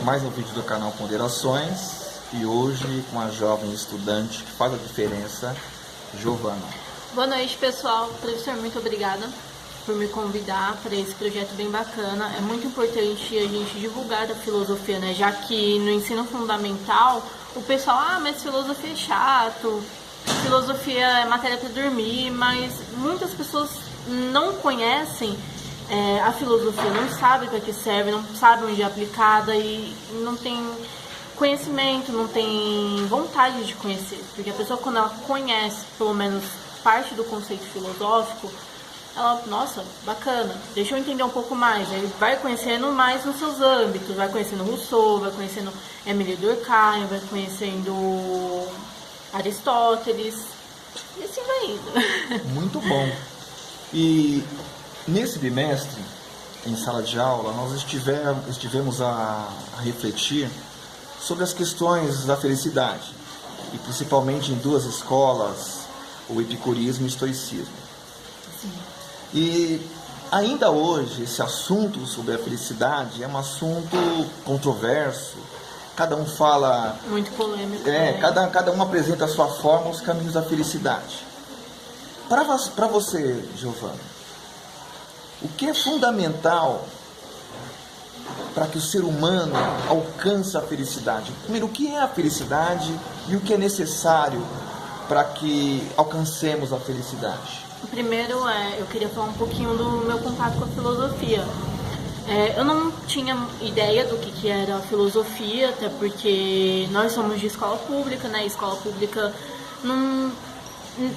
Mais um vídeo do canal Ponderações e hoje com a jovem estudante que faz a diferença, Giovana. Boa noite, pessoal. Professor, muito obrigada por me convidar para esse projeto bem bacana. É muito importante a gente divulgar a filosofia, né? Já que no ensino fundamental o pessoal, mas filosofia é chato, filosofia é matéria para dormir, mas muitas pessoas não conhecem a filosofia, não sabem para que serve, não sabem onde é aplicada e não tem conhecimento, não tem vontade de conhecer. Porque a pessoa, quando ela conhece pelo menos parte do conceito filosófico, ela, nossa, bacana, deixa eu entender um pouco mais. Aí vai conhecendo mais nos seus âmbitos, vai conhecendo Rousseau, vai conhecendo Émile Durkheim, vai conhecendo Aristóteles, e assim vai indo. Muito bom. E nesse bimestre, em sala de aula, nós estivemos a refletir sobre as questões da felicidade, e principalmente em duas escolas, o epicurismo e o estoicismo. Sim. E ainda hoje, esse assunto sobre a felicidade é um assunto controverso. Cada um fala... Muito polêmico. Cada um apresenta a sua forma, os caminhos da felicidade. Para você, Giovana, o que é fundamental para que o ser humano alcance a felicidade? Primeiro, o que é a felicidade e o que é necessário para que alcancemos a felicidade? Primeiro, eu queria falar um pouquinho do meu contato com a filosofia. Eu não tinha ideia do que era a filosofia, até porque nós somos de escola pública, né? Escola pública,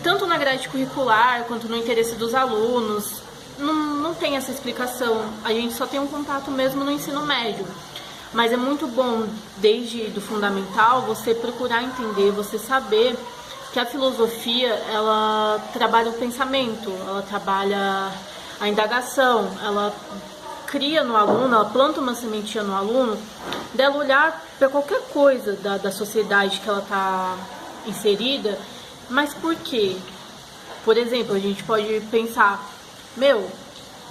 tanto na grade curricular quanto no interesse dos alunos, não tem essa explicação. A gente só tem um contato mesmo no ensino médio. Mas é muito bom, desde do fundamental, você procurar entender, você saber que a filosofia, ela trabalha o pensamento, ela trabalha a indagação, ela cria no aluno, ela planta uma sementinha no aluno, dela olhar para qualquer coisa da sociedade que ela está inserida. Mas por quê? Por exemplo, a gente pode pensar,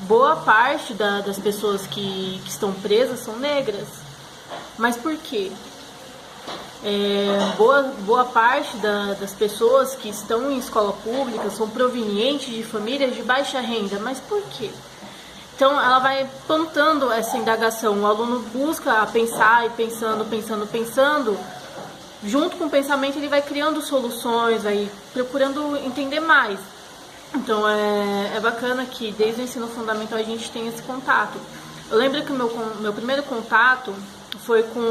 boa parte das pessoas que estão presas são negras. Mas por quê? Boa parte das pessoas que estão em escola pública são provenientes de famílias de baixa renda. Mas por quê? Então ela vai plantando essa indagação. O aluno busca pensar e pensando. Junto com o pensamento ele vai criando soluções, vai procurando entender mais. Então é bacana que desde o ensino fundamental a gente tem esse contato. Eu lembro que o meu primeiro contato foi com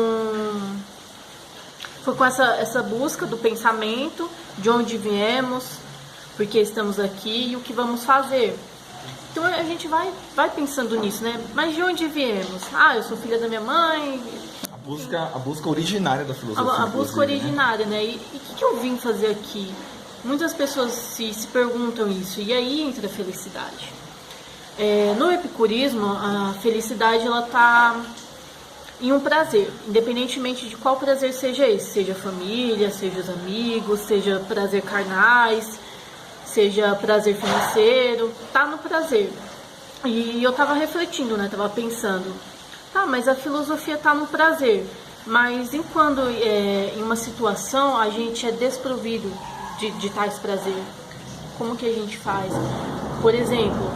essa busca do pensamento, de onde viemos, por que estamos aqui e o que vamos fazer. Então a gente vai pensando nisso, né? Mas de onde viemos? Eu sou filha da minha mãe. A busca originária da filosofia. A busca originária, né? E o que eu vim fazer aqui? Muitas pessoas se perguntam isso, e aí entra a felicidade. No epicurismo, a felicidade ela está em um prazer, independentemente de qual prazer seja esse, seja família, seja os amigos, seja prazer carnais, seja prazer financeiro, tá no prazer. E eu tava refletindo, né, tava pensando, mas a filosofia tá no prazer, mas quando em uma situação a gente é desprovido de tais prazer, como que a gente faz? Por exemplo,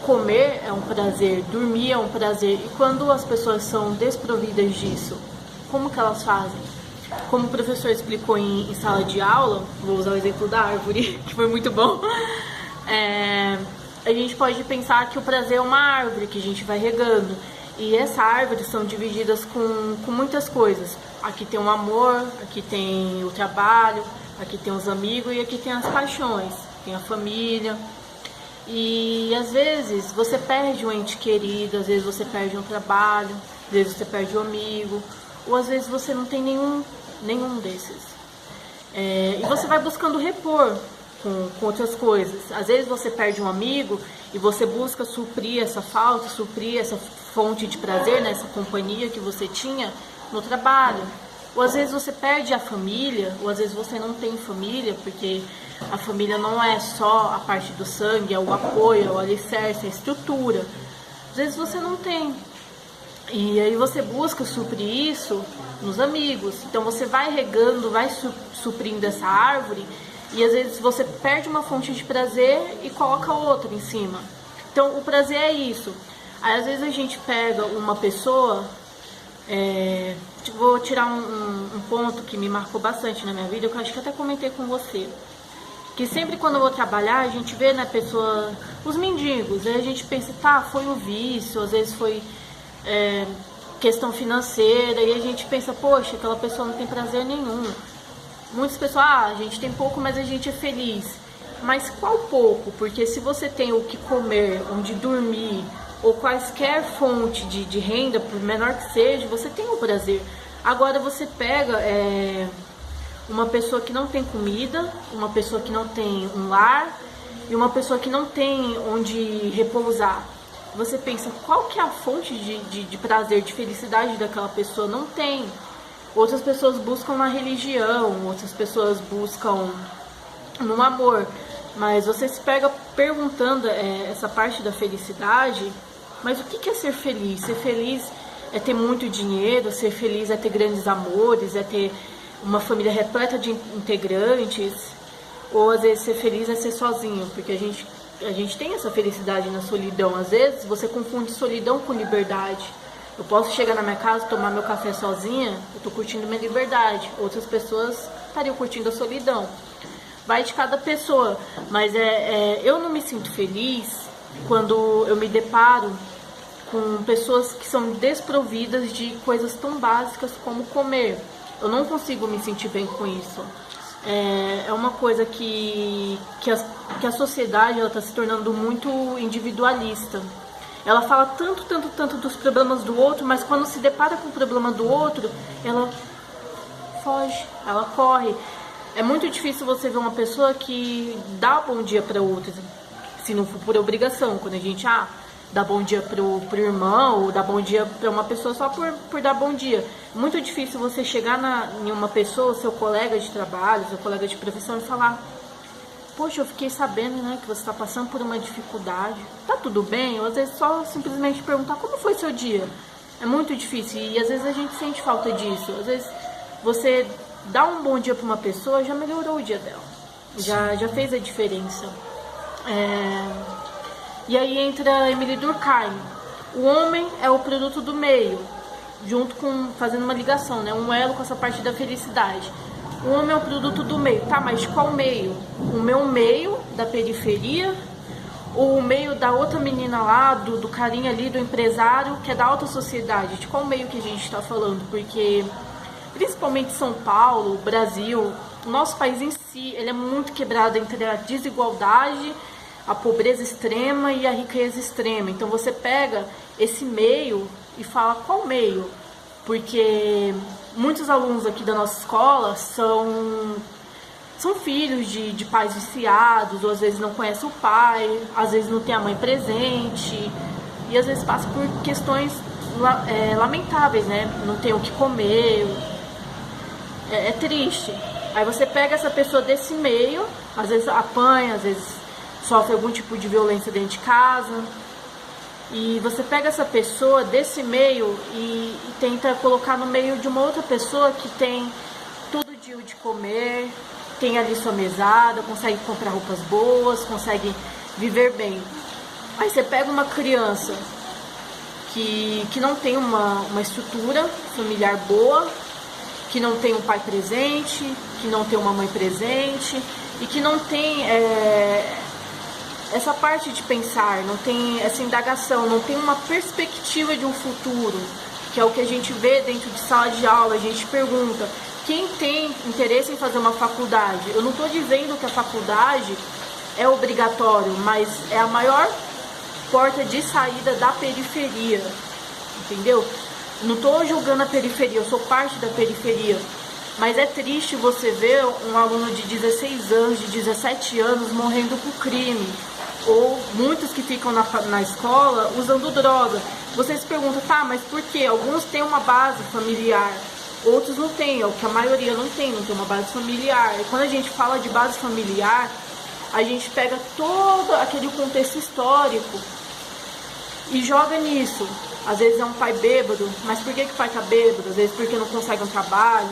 comer é um prazer, dormir é um prazer. E quando as pessoas são desprovidas disso, como que elas fazem? Como o professor explicou em sala de aula, vou usar o exemplo da árvore, que foi muito bom, a gente pode pensar que o prazer é uma árvore que a gente vai regando. E essa árvore são divididas com muitas coisas. Aqui tem o amor, aqui tem o trabalho, aqui tem os amigos e aqui tem as paixões, tem a família. E às vezes você perde um ente querido, às vezes você perde um trabalho, às vezes você perde um amigo, ou às vezes você não tem nenhum desses. E você vai buscando repor com outras coisas. Às vezes você perde um amigo e você busca suprir essa falta, suprir essa fonte de prazer, né, essa companhia que você tinha no trabalho. Ou às vezes você perde a família, ou às vezes você não tem família, porque a família não é só a parte do sangue, é o apoio, é o alicerce, é a estrutura. Às vezes você não tem. E aí você busca suprir isso nos amigos. Então você vai regando, vai suprindo essa árvore, e às vezes você perde uma fonte de prazer e coloca outra em cima. Então o prazer é isso. Aí às vezes a gente pega uma pessoa, vou tirar um ponto que me marcou bastante na minha vida, que eu acho que até comentei com você. Que sempre quando eu vou trabalhar, a gente vê, né, pessoa, os mendigos, aí a gente pensa, tá, foi o vício, às vezes foi questão financeira, e a gente pensa, poxa, aquela pessoa não tem prazer nenhum. Muitas pessoas, a gente tem pouco, mas a gente é feliz. Mas qual pouco? Porque se você tem o que comer, onde dormir, ou quaisquer fonte de renda, por menor que seja, você tem o prazer. Agora você pega uma pessoa que não tem comida, uma pessoa que não tem um lar e uma pessoa que não tem onde repousar. Você pensa, qual que é a fonte de prazer, de felicidade daquela pessoa? Não tem. Outras pessoas buscam na religião, outras pessoas buscam no amor. Mas você se pega perguntando essa parte da felicidade, mas o que é ser feliz? Ser feliz é ter muito dinheiro, ser feliz é ter grandes amores, é ter uma família repleta de integrantes, ou às vezes ser feliz é ser sozinho, porque a gente tem essa felicidade na solidão. Às vezes você confunde solidão com liberdade. Eu posso chegar na minha casa, tomar meu café sozinha, eu tô curtindo minha liberdade. Outras pessoas estariam curtindo a solidão. Vai de cada pessoa, mas eu não me sinto feliz quando eu me deparo com pessoas que são desprovidas de coisas tão básicas como comer. Eu não consigo me sentir bem com isso. É uma coisa que a sociedade está se tornando muito individualista. Ela fala tanto dos problemas do outro, mas quando se depara com o problema do outro, ela foge, ela corre. É muito difícil você ver uma pessoa que dá bom dia para outra, se não for por obrigação. Quando a gente dá bom dia pro irmão, ou dá bom dia para uma pessoa só por dar bom dia. Muito difícil você chegar em uma pessoa, seu colega de trabalho, seu colega de profissão, e falar: poxa, eu fiquei sabendo, né, que você está passando por uma dificuldade. Tá tudo bem? Ou às vezes só simplesmente perguntar como foi seu dia. É muito difícil e às vezes a gente sente falta disso. Às vezes você dá um bom dia para uma pessoa, já melhorou o dia dela. Já fez a diferença. E aí entra Emily Durkheim. O homem é o produto do meio, junto com, fazendo uma ligação, né, um elo com essa parte da felicidade. O homem é o produto do meio. Tá, mas de qual meio? O meu meio da periferia? Ou o meio da outra menina lá, do carinha ali, do empresário, que é da alta sociedade? De qual meio que a gente está falando? Porque, principalmente São Paulo, Brasil, o nosso país em si, ele é muito quebrado entre a desigualdade, a pobreza extrema e a riqueza extrema. Então você pega esse meio e fala qual meio? Porque muitos alunos aqui da nossa escola são filhos de pais viciados, ou às vezes não conhecem o pai, às vezes não tem a mãe presente, e às vezes passa por questões lamentáveis, né? Não tem o que comer, é triste. Aí você pega essa pessoa desse meio, às vezes apanha, às vezes sofre algum tipo de violência dentro de casa, e você pega essa pessoa desse meio e tenta colocar no meio de uma outra pessoa que tem todo dia de comer, tem ali sua mesada, consegue comprar roupas boas, consegue viver bem. Aí você pega uma criança que não tem uma estrutura familiar boa, que não tem um pai presente, que não tem uma mãe presente e que não tem essa parte de pensar, não tem essa indagação, não tem uma perspectiva de um futuro, que é o que a gente vê dentro de sala de aula. A gente pergunta: quem tem interesse em fazer uma faculdade? Eu não estou dizendo que a faculdade é obrigatório, mas é a maior porta de saída da periferia, entendeu? Não estou julgando a periferia, eu sou parte da periferia, mas é triste você ver um aluno de 16 anos, de 17 anos morrendo por crime, ou muitos que ficam na escola usando droga. Você se pergunta, tá, mas por quê? Alguns têm uma base familiar, outros não têm, é o que a maioria não tem uma base familiar. E quando a gente fala de base familiar, a gente pega todo aquele contexto histórico e joga nisso. Às vezes é um pai bêbado, mas por que o pai está bêbado? Às vezes porque não consegue um trabalho,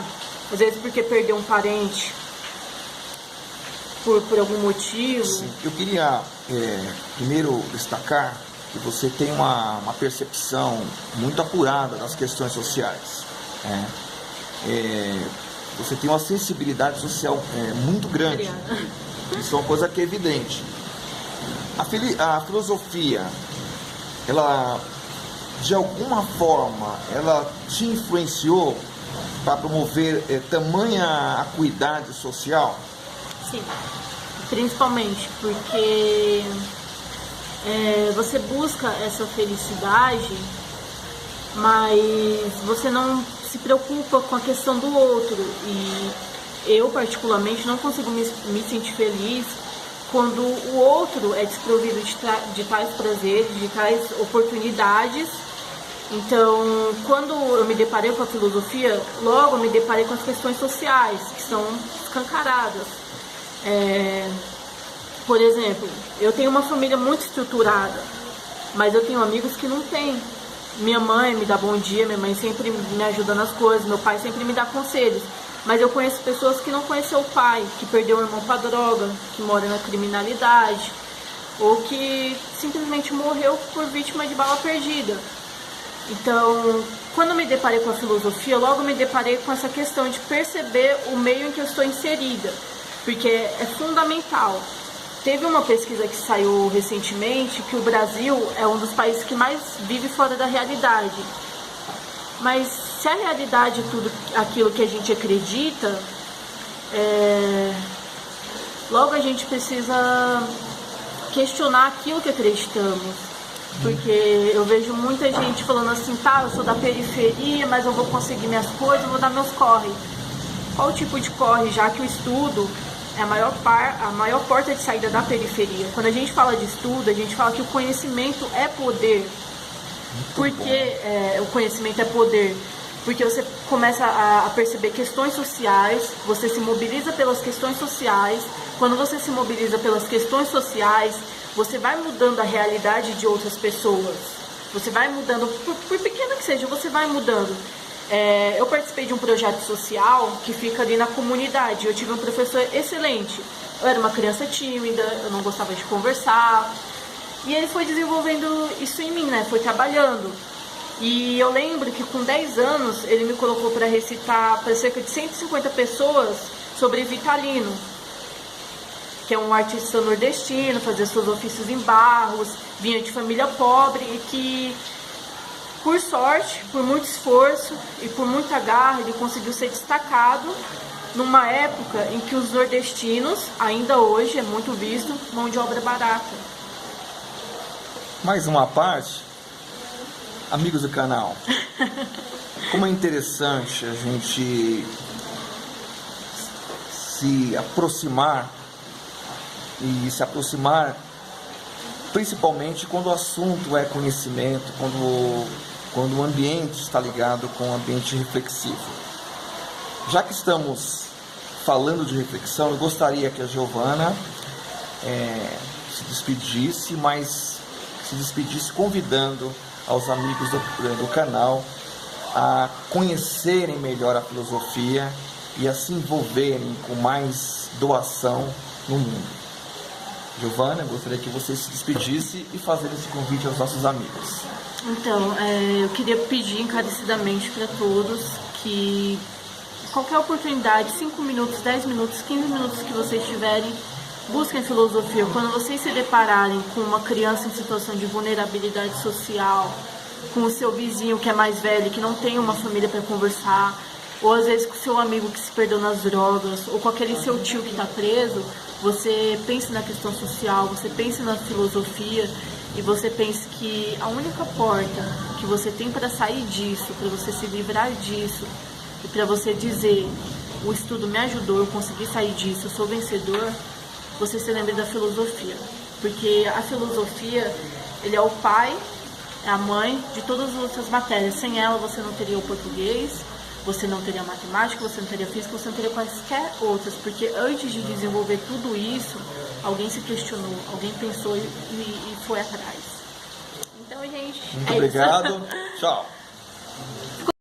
às vezes porque perdeu um parente por algum motivo. Sim. Eu queria primeiro destacar que você tem uma percepção muito apurada das questões sociais. Você tem uma sensibilidade social muito grande. Isso é uma coisa que é evidente. A filosofia, ela, de alguma forma, ela te influenciou para promover tamanha acuidade social? Sim, principalmente porque você busca essa felicidade, mas você não se preocupa com a questão do outro. E eu, particularmente, não consigo me sentir feliz quando o outro é desprovido de tais prazeres, de tais oportunidades. Então, quando eu me deparei com a filosofia, logo eu me deparei com as questões sociais, que são escancaradas. Por exemplo, eu tenho uma família muito estruturada, mas eu tenho amigos que não têm. Minha mãe me dá bom dia, minha mãe sempre me ajuda nas coisas, meu pai sempre me dá conselhos. Mas eu conheço pessoas que não conheceu o pai, que perdeu o irmão para droga, que mora na criminalidade, ou que simplesmente morreu por vítima de bala perdida. Então, quando eu me deparei com a filosofia, logo me deparei com essa questão de perceber o meio em que eu estou inserida, porque é fundamental. Teve uma pesquisa que saiu recentemente que o Brasil é um dos países que mais vive fora da realidade. Mas se a realidade é tudo aquilo que a gente acredita, logo a gente precisa questionar aquilo que acreditamos. Porque eu vejo muita gente falando assim, tá, eu sou da periferia, mas eu vou conseguir minhas coisas, eu vou dar meus corre. Qual tipo de corre? Já que o estudo é a maior porta de saída da periferia. Quando a gente fala de estudo, a gente fala que o conhecimento é poder. Porque o conhecimento é poder? Porque você começa a perceber questões sociais, você se mobiliza pelas questões sociais. Quando você se mobiliza pelas questões sociais, você vai mudando a realidade de outras pessoas. Você vai mudando, por pequena que seja, você vai mudando. Eu participei de um projeto social que fica ali na comunidade. Eu tive um professor excelente. Eu era uma criança tímida, eu não gostava de conversar. E ele foi desenvolvendo isso em mim, né? Foi trabalhando. E eu lembro que com 10 anos ele me colocou para recitar para cerca de 150 pessoas sobre Vitalino, que é um artista nordestino, fazia seus ofícios em Barros, vinha de família pobre e que, por sorte, por muito esforço e por muita garra, ele conseguiu ser destacado numa época em que os nordestinos, ainda hoje é muito visto, mão de obra barata. Mais uma parte, amigos do canal, como é interessante a gente se aproximar principalmente quando o assunto é conhecimento, quando o ambiente está ligado com o ambiente reflexivo. Já que estamos falando de reflexão, eu gostaria que a Giovana se despedisse, mas se despedisse convidando aos amigos do canal a conhecerem melhor a filosofia e a se envolverem com mais doação no mundo. Giovana, eu gostaria que você se despedisse e fazer esse convite aos nossos amigos. Então, eu queria pedir encarecidamente para todos que qualquer oportunidade, 5 minutos, 10 minutos, 15 minutos que vocês tiverem, busquem filosofia. Quando vocês se depararem com uma criança em situação de vulnerabilidade social, com o seu vizinho que é mais velho, que não tem uma família para conversar, ou às vezes com o seu amigo que se perdeu nas drogas, ou com aquele seu tio que está preso, você pense na questão social, você pense na filosofia e você pense que a única porta que você tem para sair disso, para você se livrar disso e para você dizer, o estudo me ajudou, eu consegui sair disso, eu sou vencedor, você se lembre da filosofia. Porque a filosofia, ele é o pai, é a mãe de todas as outras matérias. Sem ela você não teria o português, você não teria matemática, você não teria física, você não teria quaisquer outras, porque antes de desenvolver tudo isso, alguém se questionou, alguém pensou e foi atrás. Então, gente, muito obrigado. Tchau.